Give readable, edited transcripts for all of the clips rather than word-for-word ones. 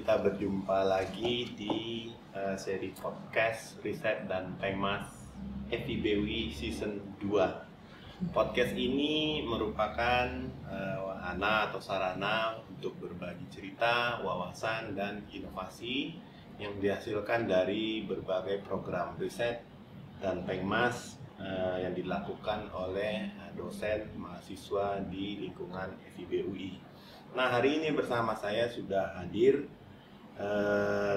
kita berjumpa lagi di seri podcast Riset dan Pengmas FIBUI Season 2. Podcast ini merupakan wahana atau sarana untuk berbagi cerita, wawasan, dan inovasi yang dihasilkan dari berbagai program riset dan Pengmas yang dilakukan oleh dosen mahasiswa di lingkungan FIBUI. Nah, hari ini bersama saya sudah hadir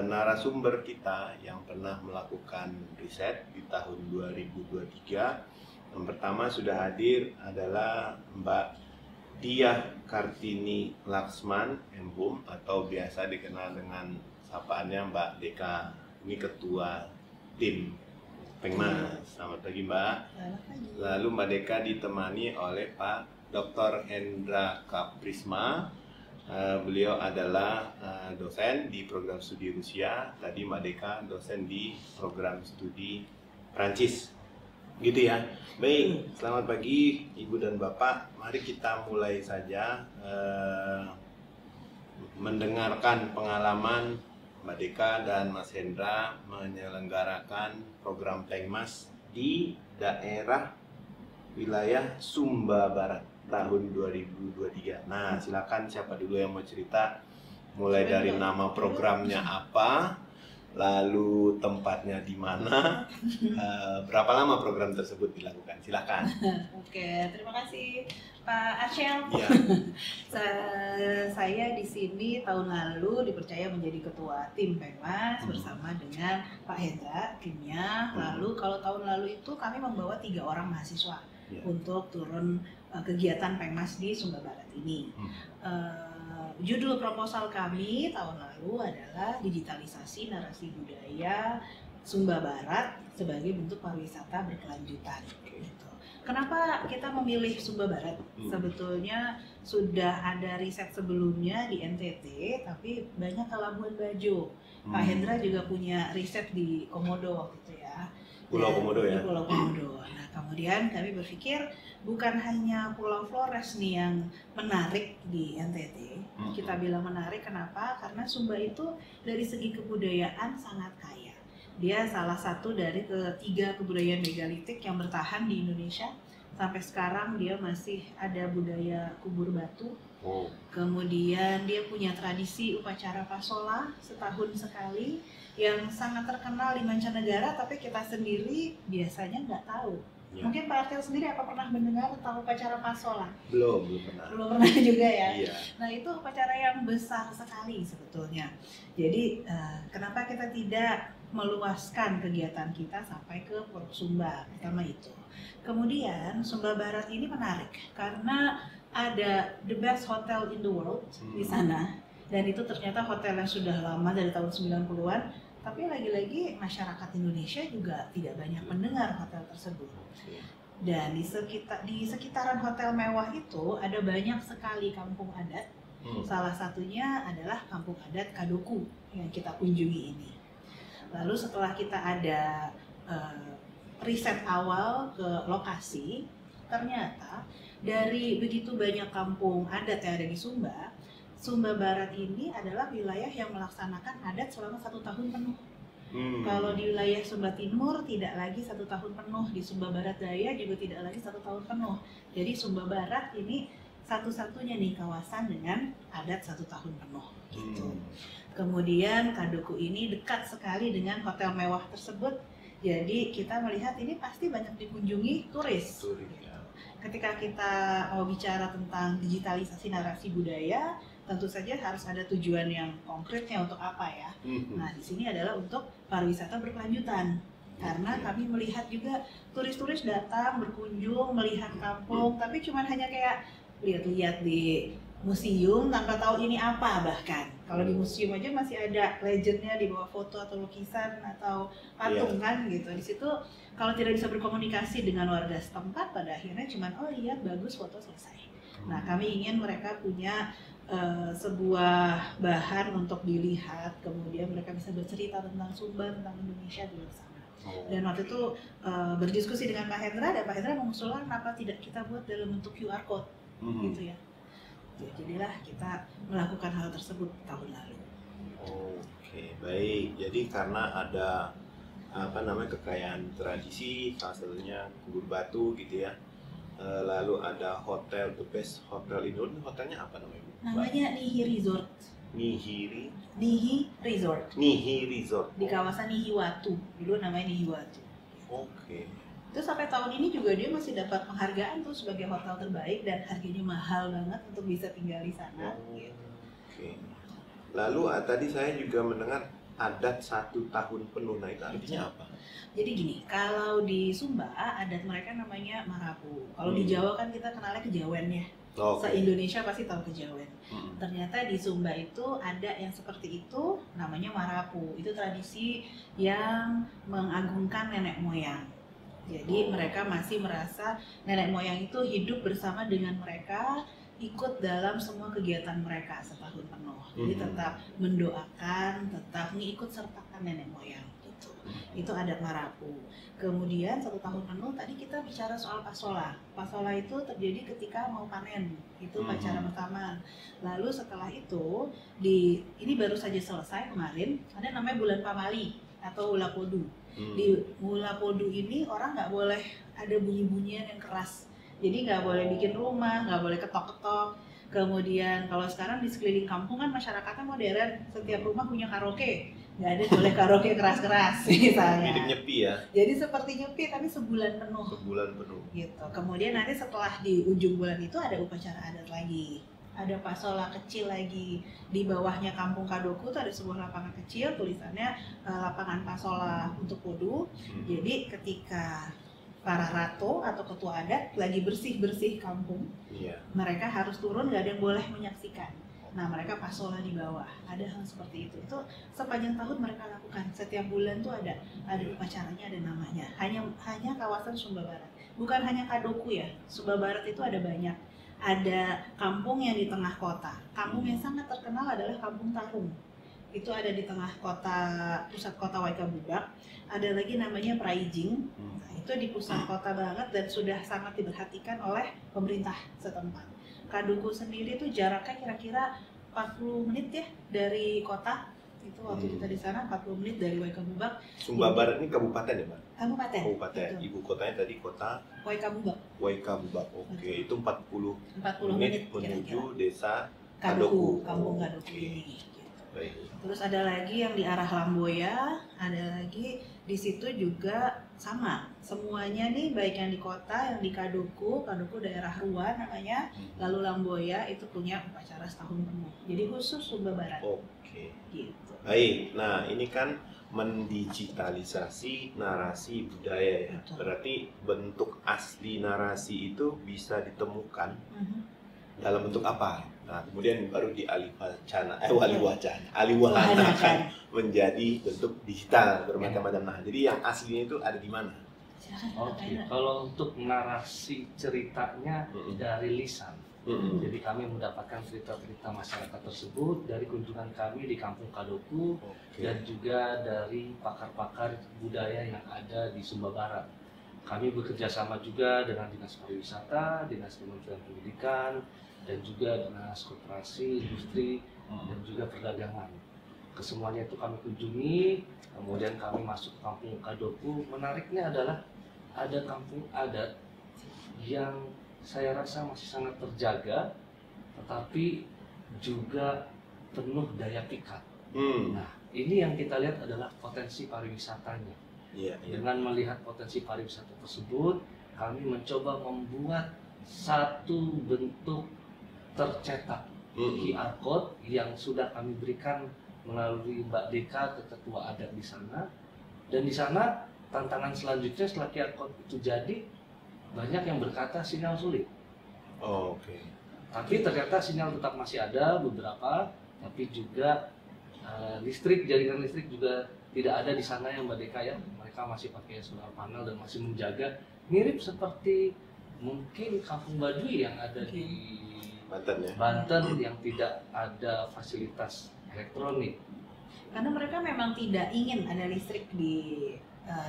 narasumber kita yang pernah melakukan riset di tahun 2023. Yang pertama sudah hadir adalah Mbak Diah Kartini Laksman MHum atau biasa dikenal dengan sapaannya Mbak Deka. Ini ketua tim Pengmas. Selamat pagi Mbak. Lalu Mbak Deka ditemani oleh Pak Dr. Hendra Kaprisma. Beliau adalah dosen di program studi Rusia. Tadi Mbak Deka dosen di program studi Prancis. Gitu ya. Baik, selamat pagi Ibu dan Bapak. Mari kita mulai saja mendengarkan pengalaman Mbak Deka dan Mas Hendra menyelenggarakan program Pengmas di daerah wilayah Sumba Barat tahun 2023. Nah, silakan siapa dulu yang mau cerita? Mulai dari nama programnya apa, lalu tempatnya di mana, berapa lama program tersebut dilakukan? Silakan. Oke, terima kasih Pak Arsyel. Ya. Saya di sini tahun lalu dipercaya menjadi ketua tim Pengmas bersama dengan Pak Hendra timnya. Lalu kalau tahun lalu itu kami membawa 3 orang mahasiswa untuk turun kegiatan Pengmas di Sumba Barat ini. Judul proposal kami tahun lalu adalah digitalisasi narasi budaya Sumba Barat sebagai bentuk pariwisata berkelanjutan. Gitu. Kenapa kita memilih Sumba Barat? Sebetulnya sudah ada riset sebelumnya di NTT, tapi banyak ke Labuan Bajo. Pak Hendra juga punya riset di Komodo waktu itu ya. Pulau Komodo ya? Pulau Komodo. Nah, kemudian kami berpikir bukan hanya Pulau Flores nih yang menarik di NTT. Kita bilang menarik kenapa? Karena Sumba itu dari segi kebudayaan sangat kaya. Dia salah satu dari 3 kebudayaan megalitik yang bertahan di Indonesia. Sampai sekarang dia masih ada budaya kubur batu. Kemudian dia punya tradisi upacara pasola setahun sekali yang sangat terkenal di mancanegara, tapi kita sendiri biasanya nggak tahu. Ya. Mungkin Pak Artel sendiri apa pernah mendengar tentang upacara pasola? Belum pernah. Belum pernah juga ya? Iya. Nah, itu upacara yang besar sekali sebetulnya. Jadi kenapa kita tidak meluaskan kegiatan kita sampai ke Pulau Sumba, pertama itu. Kemudian Sumba Barat ini menarik karena ada the best hotel in the world di sana, dan itu ternyata hotel yang sudah lama dari tahun 90-an, tapi lagi-lagi masyarakat Indonesia juga tidak banyak mendengar hotel tersebut. Dan di sekitaran hotel mewah itu ada banyak sekali kampung adat. Salah satunya adalah kampung adat Kadoku yang kita kunjungi ini. Lalu setelah kita ada riset awal ke lokasi, ternyata dari begitu banyak kampung adat yang ada di Sumba, Sumba Barat ini adalah wilayah yang melaksanakan adat selama 1 tahun penuh. Kalau di wilayah Sumba Timur tidak lagi 1 tahun penuh, di Sumba Barat Daya juga tidak lagi 1 tahun penuh. Jadi Sumba Barat ini satu-satunya nih kawasan dengan adat 1 tahun penuh. Gitu. Kemudian Kadoku ini dekat sekali dengan hotel mewah tersebut. Jadi kita melihat ini pasti banyak dikunjungi turis. Ketika kita mau bicara tentang digitalisasi narasi budaya, tentu saja harus ada tujuan yang konkretnya untuk apa ya. Nah, di sini adalah untuk pariwisata berkelanjutan. Karena kami melihat juga turis-turis datang berkunjung melihat kampung, tapi cuma hanya kayak lihat-lihat di museum tanpa tahu ini apa bahkan. Kalau di museum aja masih ada legendnya di bawah foto atau lukisan atau patung kan gitu. Di situ kalau tidak bisa berkomunikasi dengan warga setempat, pada akhirnya cuma lihat bagus foto selesai. Nah, kami ingin mereka punya sebuah bahan untuk dilihat, kemudian mereka bisa bercerita tentang Sumba, tentang Indonesia di sana. Dan waktu itu berdiskusi dengan Pak Hendra, dan Pak Hendra mengusulkan kenapa tidak kita buat dalam bentuk QR code, gitu ya. Jadilah kita melakukan hal tersebut tahun lalu. Baik, jadi karena ada kekayaan tradisi, salah satunya Kubur Batu gitu ya. Lalu ada hotel, the best hotel Indonesia. Hotelnya apa namanya, Bu? Namanya Nihi Resort. Nihi Resort di kawasan Nihiwatu. Dulu namanya Nihiwatu. Oke. Itu sampai tahun ini juga dia masih dapat penghargaan tuh sebagai hotel terbaik dan harganya mahal banget untuk bisa tinggal di sana. Oke. Lalu tadi saya juga mendengar adat 1 tahun penuh. Nah, itu artinya apa? Jadi gini, kalau di Sumba adat mereka namanya Marapu. Kalau di Jawa kan kita kenalnya Kejawen ya. Se-Indonesia pasti tahu Kejawen. Ternyata di Sumba itu ada yang seperti itu, namanya Marapu. Itu tradisi yang mengagungkan nenek moyang. Jadi mereka masih merasa nenek moyang itu hidup bersama dengan mereka, ikut dalam semua kegiatan mereka setahun penuh. Jadi tetap mendoakan, tetap mengikut sertakan nenek moyang gitu. Itu adat Marapu. Kemudian 1 tahun penuh tadi kita bicara soal pasola. Pasola itu terjadi ketika mau panen. Itu upacara pertama. Lalu setelah itu ini baru saja selesai kemarin, ada namanya bulan Pamali atau Ula Podu. Di Ula Podu ini orang nggak boleh ada bunyi-bunyian yang keras. Jadi nggak boleh bikin rumah, nggak boleh ketok-ketok. Kemudian kalau sekarang di sekeliling kampung kan masyarakatnya modern, setiap rumah punya karaoke. Nggak ada boleh karaoke keras-keras misalnya. Mirip nyepi ya. Jadi seperti nyepi tapi sebulan penuh. Sebulan penuh. Gitu. Kemudian nanti setelah di ujung bulan itu ada upacara adat lagi. Ada pasola kecil lagi. Di bawahnya Kampung Kadoku itu ada sebuah lapangan kecil, tulisannya lapangan pasola untuk Podu. Jadi ketika para rato atau ketua adat lagi bersih-bersih kampung, mereka harus turun, nggak ada yang boleh menyaksikan. Nah, mereka pasola di bawah. Ada hal seperti itu. Itu sepanjang tahun mereka lakukan. Setiap bulan tuh ada upacaranya, ada namanya. Hanya kawasan Sumba Barat. Bukan hanya Kadoku ya. Sumba Barat itu ada banyak. Ada kampung yang di tengah kota. Kampung yang sangat terkenal adalah Kampung Tarung. Itu ada di tengah kota, pusat kota Waikabubak. Ada lagi namanya Praijing. Nah, itu di pusat kota banget dan sudah sangat diperhatikan oleh pemerintah setempat. Kaduku sendiri itu jaraknya kira-kira 40 menit ya dari kota. Itu waktu kita di sana 40 menit dari Waikabubak. Sumba Barat ini kabupaten ya, Pak? Kabupaten. Itu. Ibu kotanya tadi kota Waikabubak. Oke, itu 40 menit menuju desa Kaduku, Kampung Kaduku ini. Baik. Terus ada lagi yang di arah Lamboya, ada lagi di situ juga sama. Semuanya nih baik yang di kota, yang di Kaduku daerah Ruan namanya, lalu Lamboya itu punya upacara setahun penuh. Jadi khusus Sumba Barat. Oke. Gitu. Baik. Nah, ini kan mendigitalisasi narasi budaya ya. Betul. Berarti bentuk asli narasi itu bisa ditemukan dalam bentuk apa? Nah, kemudian baru alihwahanakan menjadi bentuk digital bermacam-macam. Nah, jadi yang aslinya itu ada di mana? Oke, kalau untuk narasi ceritanya dari lisan. Jadi kami mendapatkan cerita-cerita masyarakat tersebut dari kunjungan kami di Kampung Kadoku dan juga dari pakar-pakar budaya yang ada di Sumba Barat. Kami bekerja sama juga dengan Dinas Pariwisata, Dinas Kementerian Pendidikan, dan juga Dinas Koperasi, Industri, dan juga Perdagangan. Kesemuanya itu kami kunjungi, kemudian kami masuk ke Kampung Kadoku. Menariknya adalah ada kampung adat yang saya rasa masih sangat terjaga, tetapi juga penuh daya pikat. Nah, ini yang kita lihat adalah potensi pariwisatanya. Dengan melihat potensi pariwisata tersebut, kami mencoba membuat satu bentuk tercetak QR code yang sudah kami berikan melalui Mbak Deka ke ketua adat di sana. Dan di sana tantangan selanjutnya setelah QR code itu jadi, banyak yang berkata sinyal sulit. Tapi ternyata sinyal tetap masih ada beberapa, tapi juga jaringan listrik juga tidak ada di sana ya Mbak Deka ya. Mereka masih pakai solar panel dan masih menjaga, mirip seperti mungkin Kampung Baduy yang ada di Banten yang tidak ada fasilitas elektronik. Karena mereka memang tidak ingin ada listrik di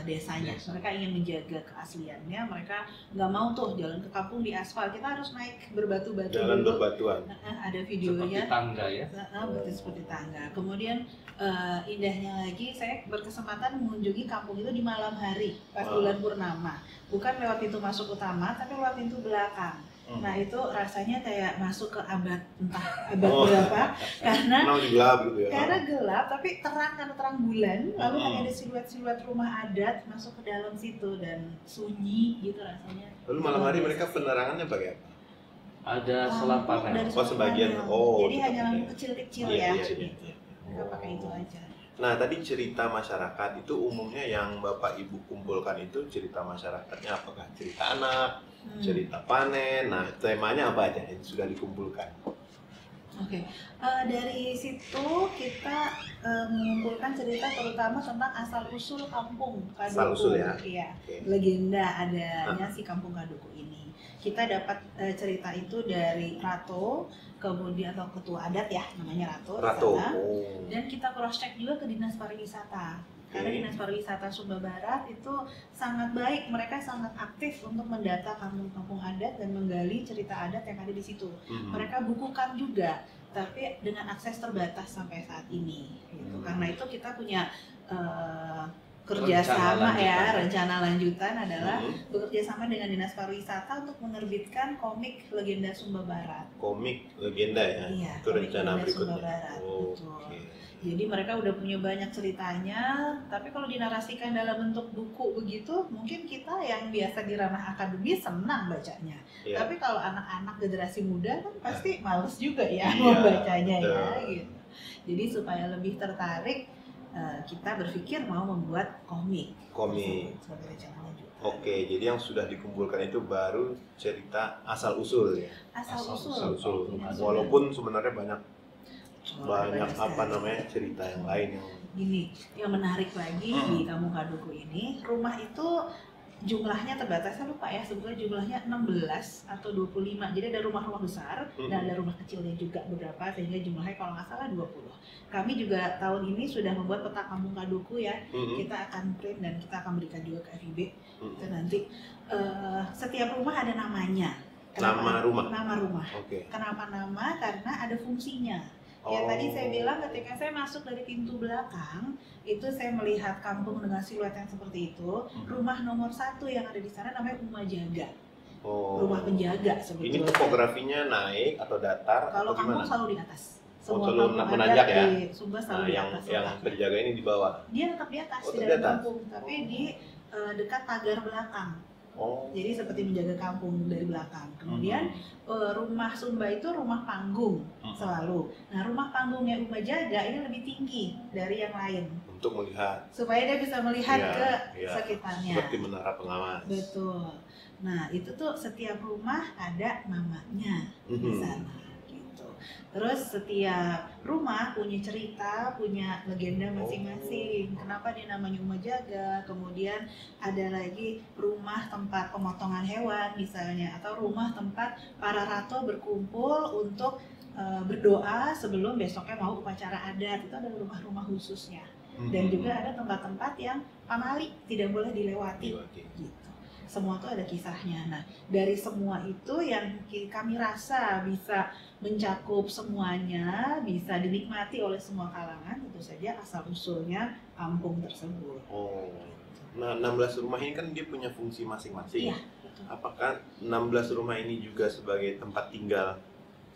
desanya. Mereka ingin menjaga keasliannya, mereka nggak mau tuh jalan ke kampung di aspal, kita harus naik berbatu-batu jalan dulu. berbatuan. Ada videonya. Seperti tangga ya. Betul, seperti tangga. Kemudian indahnya lagi, saya berkesempatan mengunjungi kampung itu di malam hari pas bulan purnama, bukan lewat pintu masuk utama, tapi lewat pintu belakang. Nah itu rasanya kayak masuk ke abad berapa, karena gelap gitu ya. Karena gelap tapi terang, karena terang bulan, lalu hanya ada siluet-siluet rumah adat masuk ke dalam situ dan sunyi gitu rasanya. Lalu malam hari mereka penerangannya pakai apa? Ada solar panel. Sebagian. Jadi hanya lampu kecil-kecil ya. Mereka pakai itu aja. Nah, tadi cerita masyarakat itu umumnya yang Bapak Ibu kumpulkan itu cerita masyarakatnya apakah cerita anak, cerita panen, nah temanya apa aja yang sudah dikumpulkan? Oke. Dari situ kita mengumpulkan cerita terutama tentang asal-usul kampung Kaduku. Asal-usul ya? Iya. Legenda adanya si kampung Kaduku ini. Kita dapat cerita itu dari Rato, kemudian atau ketua adat ya, namanya Rato. Dan kita cross check juga ke Dinas Pariwisata. Karena Dinas Pariwisata Sumba Barat itu sangat baik, mereka sangat aktif untuk mendata kampung-kampung adat dan menggali cerita adat yang ada di situ. Mereka bukukan juga, tapi dengan akses terbatas sampai saat ini. Gitu. Karena itu kita punya kerjasama rencana lanjutan adalah bekerja sama dengan Dinas Pariwisata untuk menerbitkan komik Legenda Sumba Barat. Komik legenda ya? Iya, itu rencana berikutnya. Sumba Barat, betul. Jadi mereka udah punya banyak ceritanya, tapi kalau dinarasikan dalam bentuk buku begitu, mungkin kita yang biasa di ranah akademis senang bacanya. Tapi kalau anak-anak generasi muda kan pasti males juga ya membacanya ya gitu. Jadi supaya lebih tertarik, kita berpikir mau membuat komik. Sebagai rencana lanjutan. Oke, jadi yang sudah dikumpulkan itu baru cerita asal-usul ya? Asal-usul. Walaupun sebenarnya banyak cerita yang lain yang gini, yang menarik lagi di Kampung Kaduku ini, rumah itu jumlahnya terbatas, saya lupa ya, sebetulnya jumlahnya 16 atau 25. Jadi ada rumah-rumah besar dan ada rumah kecilnya juga beberapa, sehingga jumlahnya kalau nggak salah 20. Kami juga tahun ini sudah membuat peta Kampung Kaduku ya. Kita akan print dan kita akan berikan juga ke FIB. Itu nanti setiap rumah ada namanya. Nama rumah. Kenapa nama? Karena ada fungsinya. Kayak tadi saya bilang, ketika saya masuk dari pintu belakang, itu saya melihat kampung dengan siluet yang seperti itu. Rumah nomor 1 yang ada di sana namanya Uma Jaga. Rumah penjaga sebetulnya. Ini topografinya naik atau datar? Kalau kampung selalu di atas. Semua selalu menanjak ya? Di Sumba selalu di atas. Yang penjaga ini di bawah? Dia tetap di atas, di dalam kampung, tapi di dekat pagar belakang. Jadi seperti menjaga kampung dari belakang. Kemudian rumah Sumba itu rumah panggung selalu. Nah, rumah panggungnya Uma Jaga ini lebih tinggi dari yang lain. Untuk melihat. Supaya dia bisa melihat ke sekitarnya. Seperti menara pengawas. Betul. Nah, itu tuh setiap rumah ada namanya di sana. Terus setiap rumah punya cerita, punya legenda masing-masing. Kenapa dia namanya Uma Jaga? Kemudian ada lagi rumah tempat pemotongan hewan misalnya, atau rumah tempat para rato berkumpul untuk berdoa sebelum besoknya mau upacara adat. Itu ada rumah-rumah khususnya. Dan juga ada tempat-tempat yang pamali tidak boleh dilewati. Gitu. Semua itu ada kisahnya. Nah, dari semua itu yang kami rasa bisa mencakup semuanya, bisa dinikmati oleh semua kalangan, tentu saja asal-usulnya kampung tersebut. Nah 16 rumah ini kan dia punya fungsi masing-masing. Iya, betul. Apakah 16 rumah ini juga sebagai tempat tinggal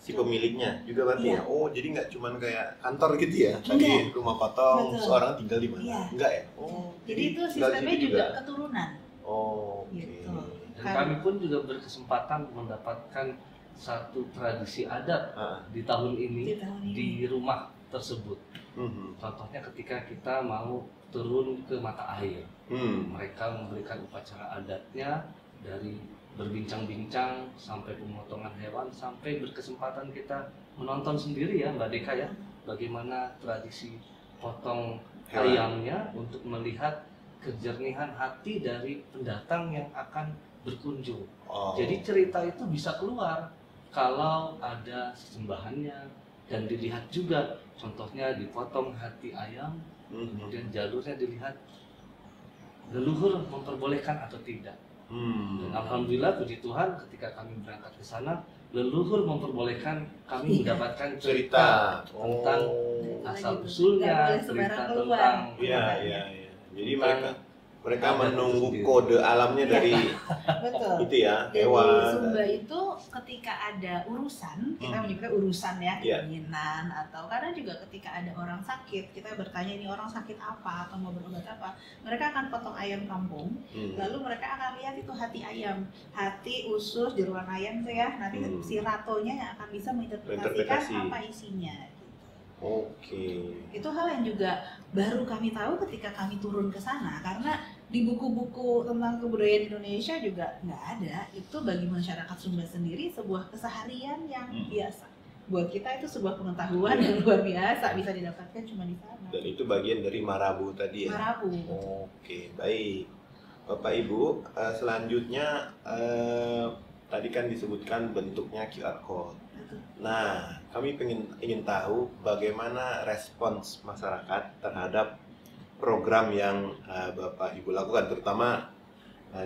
si pemiliknya juga berarti ya? Jadi nggak cuma kayak kantor gitu ya? Tadi rumah potong, seorang tinggal di mana? Enggak ya? Jadi itu sistemnya juga keturunan. Gitu. Dan kami pun juga berkesempatan mendapatkan satu tradisi adat di tahun ini di rumah tersebut. Contohnya ketika kita mau turun ke mata air, mereka memberikan upacara adatnya dari berbincang-bincang sampai pemotongan hewan, sampai berkesempatan kita menonton sendiri ya Mbak Deka ya, bagaimana tradisi potong ayamnya untuk melihat kejernihan hati dari pendatang yang akan berkunjung. Jadi cerita itu bisa keluar kalau ada sesembahannya dan dilihat juga, contohnya dipotong hati ayam, kemudian jalurnya dilihat leluhur memperbolehkan atau tidak. Dan alhamdulillah puji Tuhan ketika kami berangkat ke sana, leluhur memperbolehkan kami mendapatkan cerita tentang asal usulnya, cerita tentang Jadi mereka menunggu kode alamnya dari Betul. itu ya, Jadi hewan. Sumba itu ketika ada urusan, kita menyebutnya urusan ya, keinginan atau kadang juga ketika ada orang sakit, kita bertanya ini orang sakit apa atau mau berobat apa, mereka akan potong ayam kampung, lalu mereka akan lihat itu hati ayam, hati, usus, jeruan ayam itu ya, nanti si ratonya yang akan bisa menginterpretasikan apa isinya. Oke. Itu hal yang juga baru kami tahu ketika kami turun ke sana, karena di buku-buku tentang kebudayaan Indonesia juga nggak ada. Itu bagi masyarakat Sumba sendiri sebuah keseharian yang biasa. Buat kita itu sebuah pengetahuan yang luar biasa, bisa didapatkan cuma di sana. Dan itu bagian dari Marabu tadi ya? Marabu. Oke, baik. Bapak Ibu, selanjutnya tadi kan disebutkan bentuknya QR Code. Nah, kami ingin tahu bagaimana respons masyarakat terhadap program yang Bapak Ibu lakukan, terutama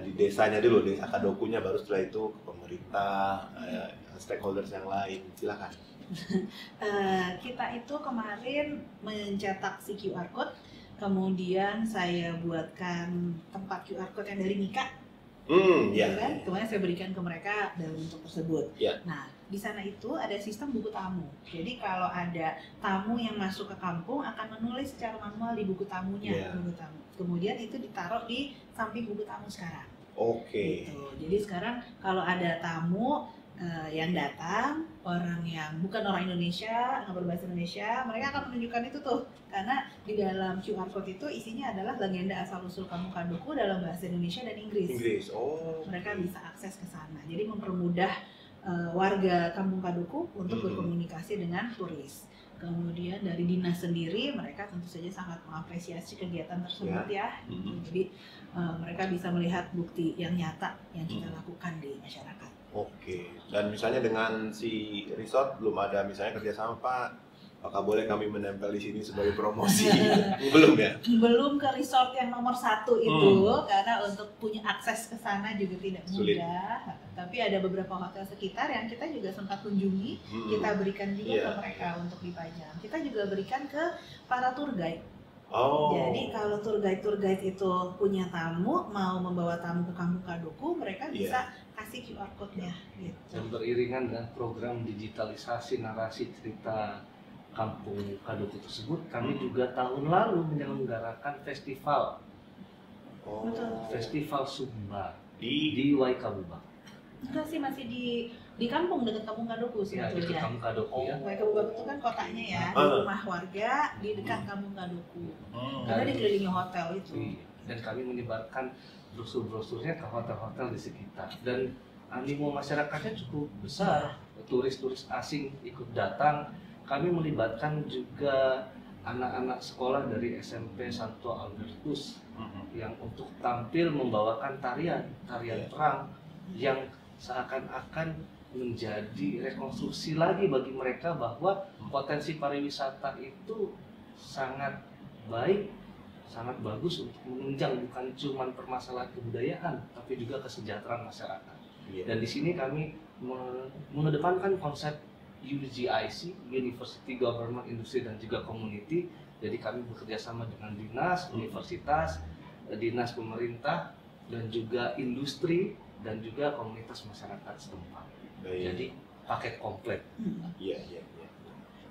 di desanya dulu, desa Kadokunya, baru setelah itu ke pemerintah, stakeholders yang lain. Silakan. Kita itu kemarin mencetak si QR Code, kemudian saya buatkan tempat QR Code yang dari Mika. Kan? Kemudian saya berikan ke mereka dalam bentuk tersebut. Nah, di sana itu ada sistem buku tamu. Jadi kalau ada tamu yang masuk ke kampung akan menulis secara manual di buku tamunya, buku tamu. Kemudian itu ditaruh di samping buku tamu sekarang. Oke. Gitu. Jadi sekarang kalau ada tamu yang datang, orang yang bukan orang Indonesia, nggak berbahasa Indonesia, mereka akan menunjukkan itu tuh, karena di dalam QR Code itu isinya adalah legenda asal-usul Kampung Kadoku dalam bahasa Indonesia dan Inggris. Mereka bisa akses ke sana, jadi mempermudah warga Kampung Kadoku untuk berkomunikasi dengan turis. Kemudian dari dinas sendiri, mereka tentu saja sangat mengapresiasi kegiatan tersebut ya. Jadi mereka bisa melihat bukti yang nyata yang kita lakukan di masyarakat. Oke, dan misalnya dengan si resort belum ada misalnya kerjasama, Pak, apakah boleh kami menempel di sini sebagai promosi? Belum ya? Belum ke resort yang nomor 1 itu, karena untuk punya akses ke sana juga tidak mudah. Tapi ada beberapa hotel sekitar yang kita juga sempat kunjungi, kita berikan juga ke mereka untuk dipajang. Kita juga berikan ke para tour guide. Jadi kalau tour guide itu punya tamu, mau membawa tamu ke Kampung Kadoku, mereka bisa kasih QR Code-nya. Gitu. Dan beriringan dengan program digitalisasi narasi cerita Kampung Kadoku tersebut, kami juga tahun lalu menyelenggarakan festival. Festival Sumba di Waikabubak. Enggak sih, masih di kampung, dekat Kampung Kadoku sebetulnya. Dekat Kampung Kadoku ya. Waikabubak itu kan kotanya ya, di rumah warga di dekat Kampung Kadoku. Karena dikelilingi hotel itu. Dan kami menyebarkan brosur-brosurnya ke hotel-hotel di sekitar. Dan animo masyarakatnya cukup besar. Turis-turis asing ikut datang. Kami melibatkan juga anak-anak sekolah dari SMP Santo Albertus yang untuk tampil membawakan tarian perang yang seakan-akan menjadi rekonstruksi lagi bagi mereka bahwa potensi pariwisata itu sangat baik, sangat bagus untuk menunjang bukan cuma permasalahan kebudayaan tapi juga kesejahteraan masyarakat. Dan di sini kami mengedepankan konsep UGIC, University, Government, Industri, dan juga Community. Jadi kami bekerja sama dengan dinas, universitas, dinas pemerintah, dan juga industri, dan juga komunitas masyarakat setempat. Jadi paket komplit. Iya.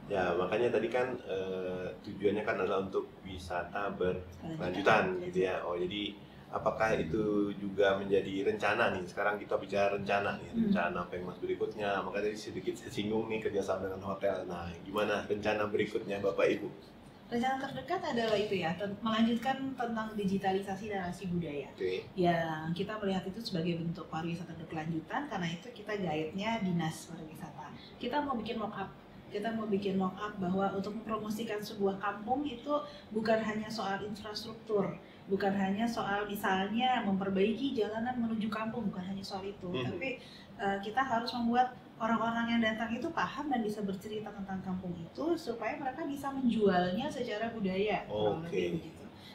Ya, makanya tadi kan tujuannya kan adalah untuk wisata berkelanjutan gitu ya. Jadi apakah itu juga menjadi rencana nih? Sekarang kita bicara rencana nih, rencana Pemmas berikutnya. Makanya tadi sedikit singgung nih kerjasama dengan hotel. Nah, gimana rencana berikutnya Bapak Ibu? Rencana terdekat adalah itu ya, melanjutkan tentang digitalisasi narasi budaya. Yang kita melihat itu sebagai bentuk pariwisata berkelanjutan, karena itu kita guide-nya dinas pariwisata. Kita mau bikin mock-up bahwa untuk mempromosikan sebuah kampung itu bukan hanya soal infrastruktur, bukan hanya soal misalnya memperbaiki jalanan menuju kampung, bukan hanya soal itu, tapi kita harus membuat orang-orang yang datang itu paham dan bisa bercerita tentang kampung itu supaya mereka bisa menjualnya secara budaya.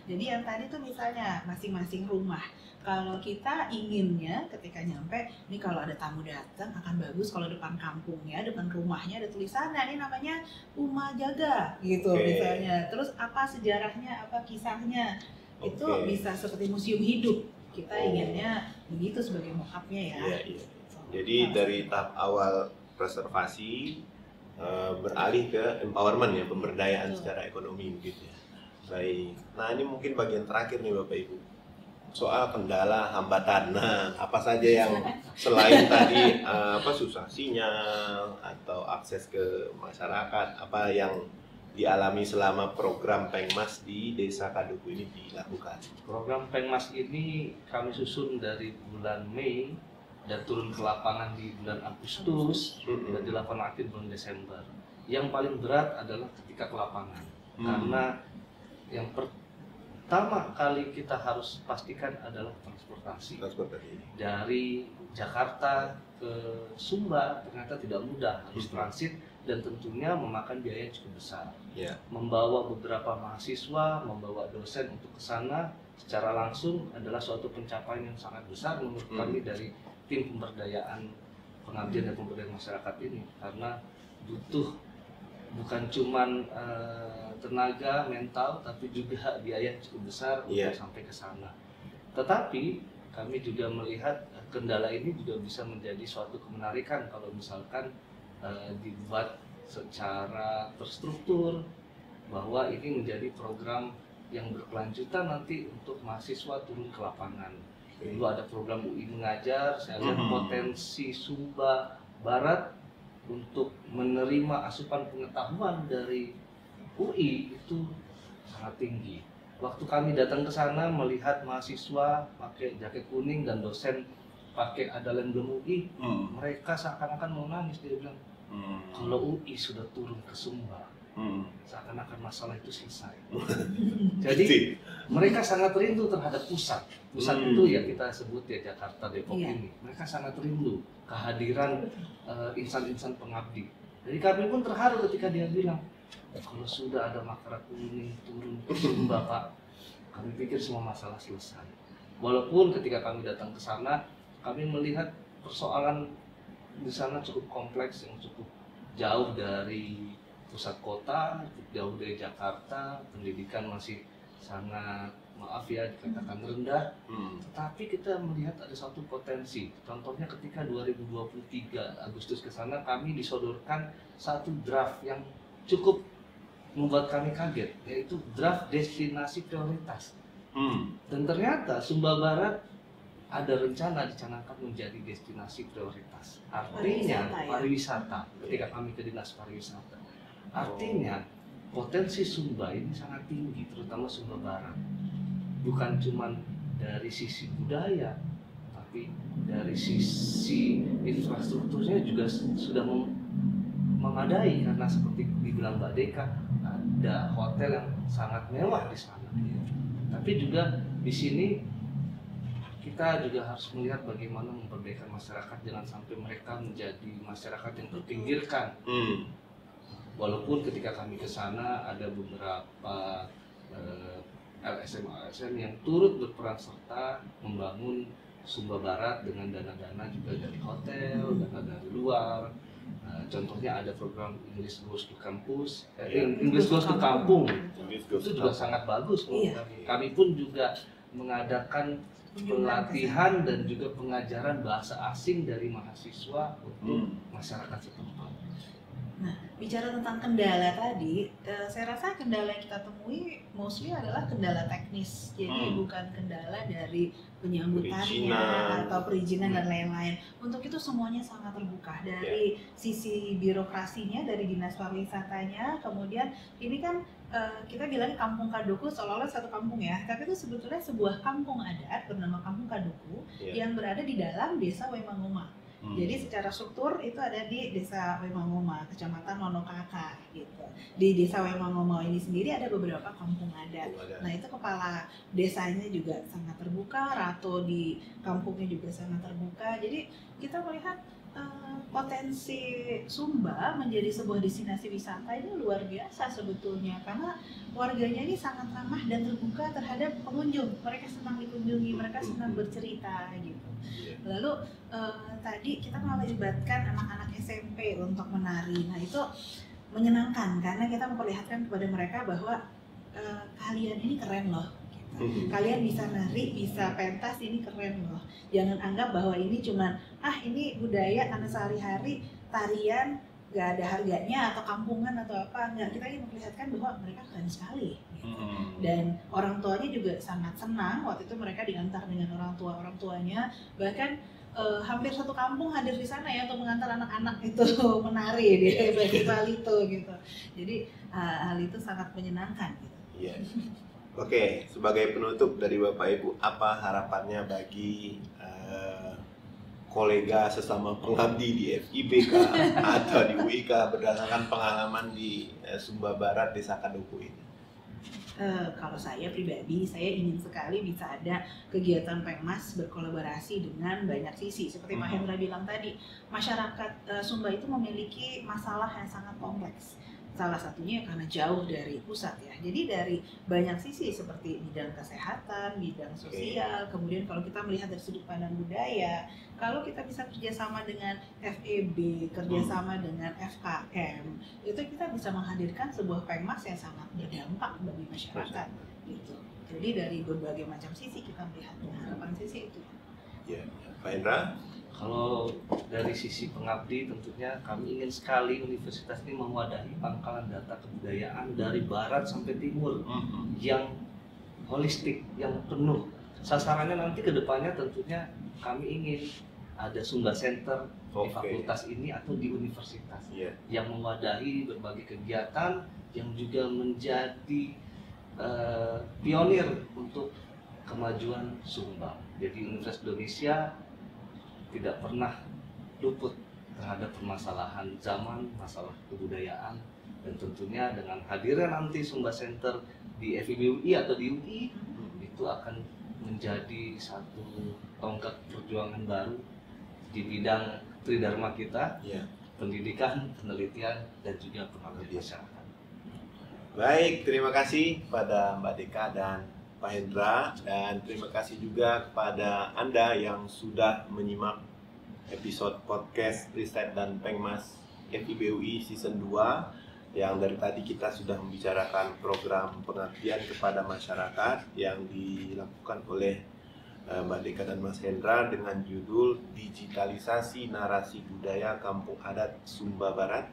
Jadi yang tadi tuh misalnya masing-masing rumah. Kalau kita inginnya ketika nyampe, ini kalau ada tamu datang akan bagus kalau depan kampungnya, depan rumahnya ada tulisannya, ini namanya Uma Jaga gitu misalnya. Terus apa sejarahnya, apa kisahnya, itu bisa seperti museum hidup. Kita inginnya begitu sebagai mock-up-nya ya. Iya. Jadi dari tahap awal preservasi beralih ke empowerment ya, pemberdayaan secara ekonomi gitu ya. Baik. Nah ini mungkin bagian terakhir nih Bapak Ibu. Soal kendala, hambatan. Nah, apa saja yang selain tadi susah sinyal atau akses ke masyarakat, apa yang dialami selama program Pengmas di Desa Kadoku ini dilakukan? Program Pengmas ini kami susun dari bulan Mei dan turun ke lapangan di bulan Agustus dan dilakukan aktif bulan Desember. Yang paling berat adalah ketika ke lapangan, karena yang pertama kali kita harus pastikan adalah transportasi. Dari Jakarta ke Sumba ternyata tidak mudah, harus transit dan tentunya memakan biaya yang cukup besar. Membawa beberapa mahasiswa, membawa dosen untuk ke sana secara langsung adalah suatu pencapaian yang sangat besar menurut kami dari tim pemberdayaan pengabdian dan pemberdayaan masyarakat ini, karena butuh bukan cuman tenaga, mental, tapi juga biaya cukup besar untuk sampai ke sana. Tetapi kami juga melihat kendala ini juga bisa menjadi suatu kemenarikan kalau misalkan dibuat secara terstruktur, bahwa ini menjadi program yang berkelanjutan nanti untuk mahasiswa turun ke lapangan. Dulu ada program UI Mengajar, saya lihat potensi Sumba Barat untuk menerima asupan pengetahuan dari UI itu sangat tinggi. Waktu kami datang ke sana melihat mahasiswa pakai jaket kuning dan dosen pakai ada emblem UI, mereka seakan-akan mau nangis. Dia bilang, kalau UI sudah turun ke Sumba, seakan-akan masalah itu selesai. Jadi mereka sangat rindu terhadap pusat. Pusat itu ya kita sebut ya Jakarta, Depok ini. Mereka sangat rindu kehadiran insan-insan pengabdi. Jadi kami pun terharu ketika dia bilang, kalau sudah ada Makara Kuning turun ke Sumba Pak, kami pikir semua masalah selesai. Walaupun ketika kami datang ke sana, kami melihat persoalan di sana cukup kompleks, yang cukup jauh dari pusat kota, jauh dari Jakarta, pendidikan masih sangat, maaf ya dikatakan rendah. Tetapi kita melihat ada satu potensi. Contohnya ketika 2023 Agustus ke sana, kami disodorkan satu draft yang cukup membuat kami kaget, yaitu draft destinasi prioritas. Dan ternyata Sumba Barat ada rencana dicanangkan menjadi destinasi prioritas. Artinya pariwisata. Ketika kami ke Dinas Pariwisata, artinya potensi Sumba ini sangat tinggi, terutama Sumba Barat. Bukan cuma dari sisi budaya, tapi dari sisi infrastrukturnya juga sudah memadai, karena seperti dibilang Mbak Deka, ada hotel yang sangat mewah di sana. Tapi juga di sini kita juga harus melihat bagaimana memperdayakan masyarakat, jangan sampai mereka menjadi masyarakat yang terpinggirkan. Walaupun ketika kami ke sana ada beberapa LSM yang turut berperan serta membangun Sumba Barat dengan dana-dana juga dari hotel, dana dari luar. Contohnya ada program English Goes to Campus, English Goes to Kampung. Itu juga sangat bagus. Kami pun juga mengadakan pelatihan dan juga pengajaran bahasa asing dari mahasiswa untuk masyarakat setempat. Nah, bicara tentang kendala tadi, saya rasa kendala yang kita temui mostly adalah kendala teknis. Jadi bukan kendala dari penyambutannya atau perizinan dan lain-lain. Untuk itu semuanya sangat terbuka. Dari sisi birokrasinya, dari Dinas Pariwisatanya, kemudian ini kan kita bilang Kampung Kadoku seolah-olah satu kampung ya, tapi itu sebetulnya sebuah kampung adat bernama Kampung Kadoku yang berada di dalam Desa Wemangoma. Jadi secara struktur itu ada di Desa Wemangoma, Kecamatan Nonokaka gitu. Di Desa Wemangoma ini sendiri ada beberapa kampung adat. Nah itu kepala desanya juga sangat terbuka, Rato di kampungnya juga sangat terbuka. Jadi kita melihat potensi Sumba menjadi sebuah destinasi wisata ini luar biasa sebetulnya, karena warganya ini sangat ramah dan terbuka terhadap pengunjung. Mereka senang dikunjungi, mereka senang bercerita gitu. Lalu tadi kita melibatkan anak-anak SMP untuk menari. Nah itu menyenangkan karena kita memperlihatkan kepada mereka bahwa kalian ini keren loh. Kalian bisa nari, bisa pentas, ini keren loh. Jangan anggap bahwa ini cuman ini budaya karena sehari-hari tarian gak ada harganya atau kampungan atau apa. Enggak, kita ingin memperlihatkan bahwa mereka keren sekali gitu. Dan orang tuanya juga sangat senang. Waktu itu mereka diantar dengan orang tuanya, bahkan hampir satu kampung hadir di sana ya untuk mengantar anak-anak itu menari di festival itu gitu. Jadi hal itu sangat menyenangkan gitu. Iya. Oke, sebagai penutup dari Bapak Ibu, apa harapannya bagi kolega sesama pengabdi di FIBK atau di UIK berdasarkan pengalaman di Sumba Barat, Desa Kadoku ini? Kalau saya pribadi, saya ingin sekali bisa ada kegiatan Pengmas berkolaborasi dengan banyak sisi. Seperti Pak Hendra bilang tadi, masyarakat Sumba itu memiliki masalah yang sangat kompleks. Salah satunya karena jauh dari pusat ya. Jadi dari banyak sisi seperti bidang kesehatan, bidang sosial, kemudian kalau kita melihat dari sudut pandang budaya, kalau kita bisa kerjasama dengan FEB, kerjasama dengan FKM, itu kita bisa menghadirkan sebuah Pengmas yang sangat berdampak bagi masyarakat gitu. Jadi dari berbagai macam sisi kita melihat harapan sisi itu. Ya, Pak Hendra? Kalau dari sisi pengabdi tentunya kami ingin sekali universitas ini mewadahi pangkalan data kebudayaan dari barat sampai timur yang holistik, yang penuh. Sasarannya nanti ke depannya tentunya kami ingin ada Sumba Center di fakultas ini atau di universitas yang mewadahi berbagai kegiatan yang juga menjadi pionir untuk kemajuan Sumba. Jadi Universitas Indonesia tidak pernah luput terhadap permasalahan zaman, masalah kebudayaan, dan tentunya dengan hadirnya nanti Sumba Center di FIB UI atau di UI itu akan menjadi satu tonggak perjuangan baru di bidang tridharma kita, pendidikan, penelitian, dan juga pengabdian masyarakat. Baik, terima kasih pada Mbak Deka dan Pak Hendra, dan terima kasih juga kepada Anda yang sudah menyimak episode podcast Riset dan Pengmas FIB UI Season 2, yang dari tadi kita sudah membicarakan program pengabdian kepada masyarakat yang dilakukan oleh Mbak Deka dan Mas Hendra dengan judul Digitalisasi Narasi Budaya Kampung Adat Sumba Barat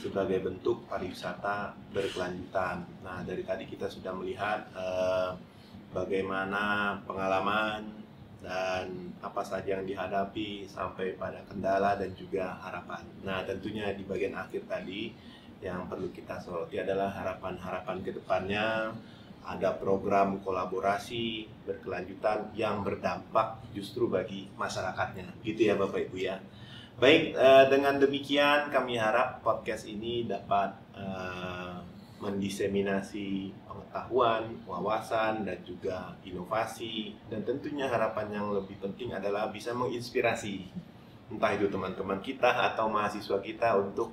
sebagai bentuk pariwisata berkelanjutan. Nah, dari tadi kita sudah melihat bagaimana pengalaman dan apa saja yang dihadapi sampai pada kendala dan juga harapan. Nah, tentunya di bagian akhir tadi yang perlu kita soroti adalah harapan-harapan ke depannya, ada program kolaborasi berkelanjutan yang berdampak justru bagi masyarakatnya. Gitu ya Bapak Ibu ya. Baik, dengan demikian kami harap podcast ini dapat mendiseminasi pengetahuan, wawasan, dan juga inovasi. Dan tentunya harapan yang lebih penting adalah bisa menginspirasi entah itu teman-teman kita atau mahasiswa kita untuk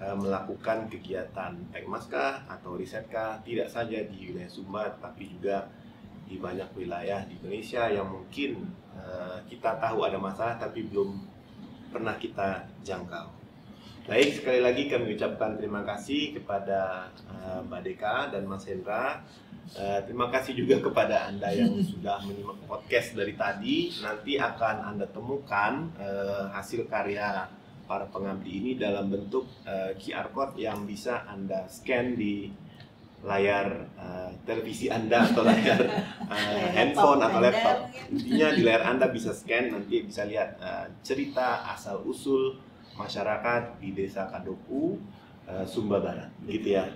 melakukan kegiatan Pengmaskah atau risetkah, tidak saja di wilayah Sumba tapi juga di banyak wilayah di Indonesia yang mungkin kita tahu ada masalah tapi belum pernah kita jangkau. Baik, sekali lagi kami ucapkan terima kasih kepada Mbak Deka dan Mas Hendra. Terima kasih juga kepada Anda yang sudah menyimak podcast dari tadi. Nanti akan Anda temukan hasil karya para pengabdi ini dalam bentuk QR code yang bisa Anda scan di layar televisi Anda atau layar handphone atau laptop. Intinya di layar Anda bisa scan, nanti bisa lihat cerita asal-usul masyarakat di Desa Kadoku, Sumba Barat, gitu ya.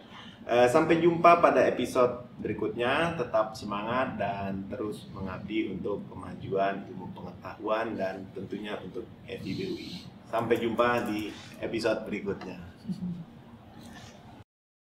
Sampai jumpa pada episode berikutnya. Tetap semangat dan terus mengabdi untuk kemajuan ilmu pengetahuan dan tentunya untuk FIB UI. Sampai jumpa di episode berikutnya.